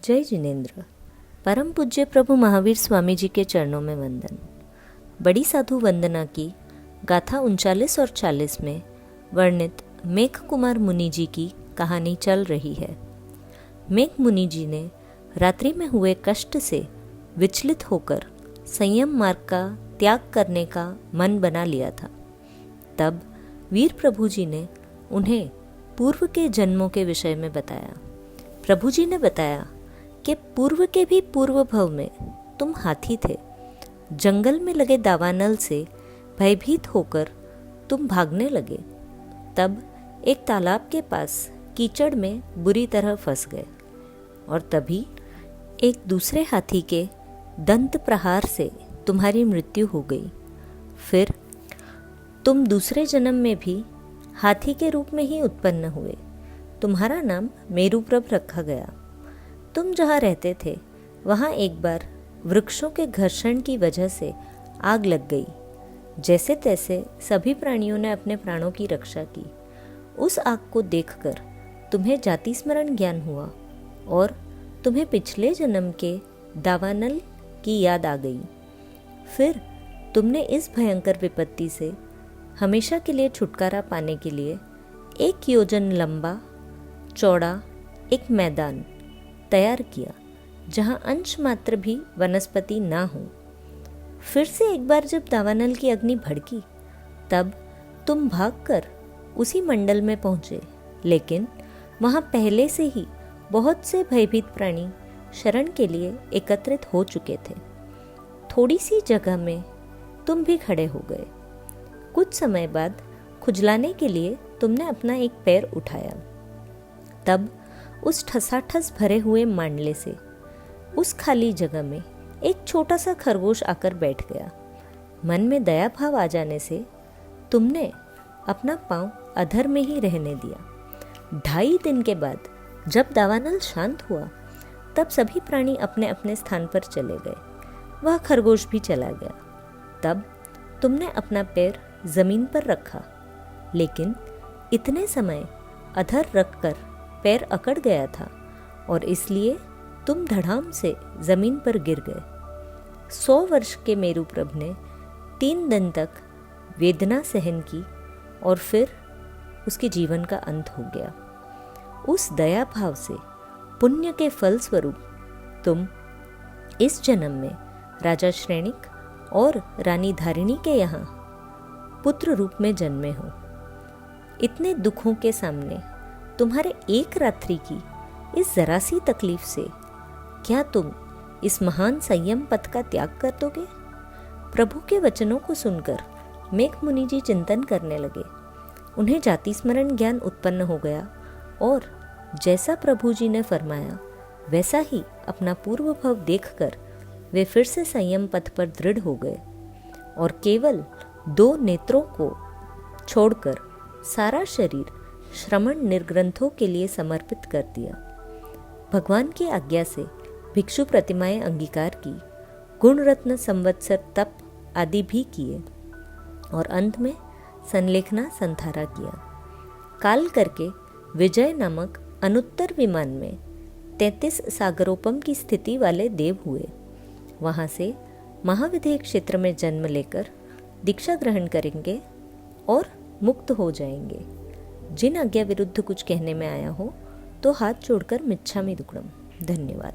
जय जिनेन्द्र। परम पूज्य प्रभु महावीर स्वामी जी के चरणों में वंदन। बड़ी साधु वंदना की गाथा 39 और 40 में वर्णित मेघ कुमार मुनि जी की कहानी चल रही है। मेघ मुनि जी ने रात्रि में हुए कष्ट से विचलित होकर संयम मार्ग का त्याग करने का मन बना लिया था। तब वीर प्रभु जी ने उन्हें पूर्व के जन्मों के विषय में बताया। प्रभु जी ने बताया कि पूर्व के भी पूर्व भव में तुम हाथी थे। जंगल में लगे दावानल से भयभीत होकर तुम भागने लगे। तब एक तालाब के पास कीचड़ में बुरी तरह फंस गए और तभी एक दूसरे हाथी के दंत प्रहार से तुम्हारी मृत्यु हो गई। फिर तुम दूसरे जन्म में भी हाथी के रूप में ही उत्पन्न हुए। तुम्हारा नाम मेरुप्रभ रखा गया। तुम जहाँ रहते थे वहाँ एक बार वृक्षों के घर्षण की वजह से आग लग गई। जैसे तैसे सभी प्राणियों ने अपने प्राणों की रक्षा की। उस आग को देखकर तुम्हें जाति स्मरण ज्ञान हुआ और तुम्हें पिछले जन्म के दावानल की याद आ गई। फिर तुमने इस भयंकर विपत्ति से हमेशा के लिए छुटकारा पाने के लिए 1 योजन लंबा चौड़ा एक मैदान तैयार किया जहां अंश मात्र भी वनस्पति ना हो। फिर से एक बार जब दावानल की अग्नि भड़की तब तुम भागकर उसी मंडल में पहुंचे, लेकिन वहां पहले से ही बहुत से भयभीत प्राणी शरण के लिए एकत्रित हो चुके थे। थोड़ी सी जगह में तुम भी खड़े हो गए। कुछ समय बाद खुजलाने के लिए तुमने अपना एक पैर उठाया। तब उस ठसाठस भरे हुए मांडले से उस खाली जगह में एक छोटा सा खरगोश आकर बैठ गया। मन में दया भाव आ जाने से तुमने अपना पांव अधर में ही रहने दिया। 2.5 दिन के बाद जब दावानल शांत हुआ तब सभी प्राणी अपने अपने स्थान पर चले गए। वह खरगोश भी चला गया। तब तुमने अपना पैर जमीन पर रखा, लेकिन इतने समय अधर रखकर पैर अकड़ गया था और इसलिए तुम धड़ाम से जमीन पर गिर गए। 100 वर्ष के मेरुप्रभ ने 3 दिन तक वेदना सहन की और फिर उसके जीवन का अंत हो गया। उस दया भाव से पुण्य के फल स्वरूप तुम इस जन्म में राजा श्रेणिक और रानी धारिणी के यहाँ पुत्र रूप में जन्मे हो। इतने दुखों के सामने तुम्हारे एक रात्रि की इस जरा सी तकलीफ से क्या तुम इस महान संयम पथ का त्याग कर दोगे? प्रभु के वचनों को सुनकर मेघ मुनि जी चिंतन करने लगे। उन्हें जाति स्मरण ज्ञान उत्पन्न हो गया और जैसा प्रभु जी ने फरमाया वैसा ही अपना पूर्व भव देखकर वे फिर से संयम पथ पर दृढ़ हो गए और केवल 2 नेत्रों को छोड़कर सारा शरीर श्रमण निर्ग्रंथों के लिए समर्पित कर दिया। भगवान की आज्ञा से भिक्षु प्रतिमाएं अंगीकार की, गुण रत्न संवत्सर तप आदि भी किए और अंत में संलेखना संथारा किया। काल करके विजय नामक अनुत्तर विमान में 33 सागरोपम की स्थिति वाले देव हुए। वहां से महाविदेह क्षेत्र में जन्म लेकर दीक्षा ग्रहण करेंगे और मुक्त हो जाएंगे। जिन आज्ञा विरुद्ध कुछ कहने में आया हो तो हाथ जोड़कर मिच्छामि दुक्कडम। धन्यवाद।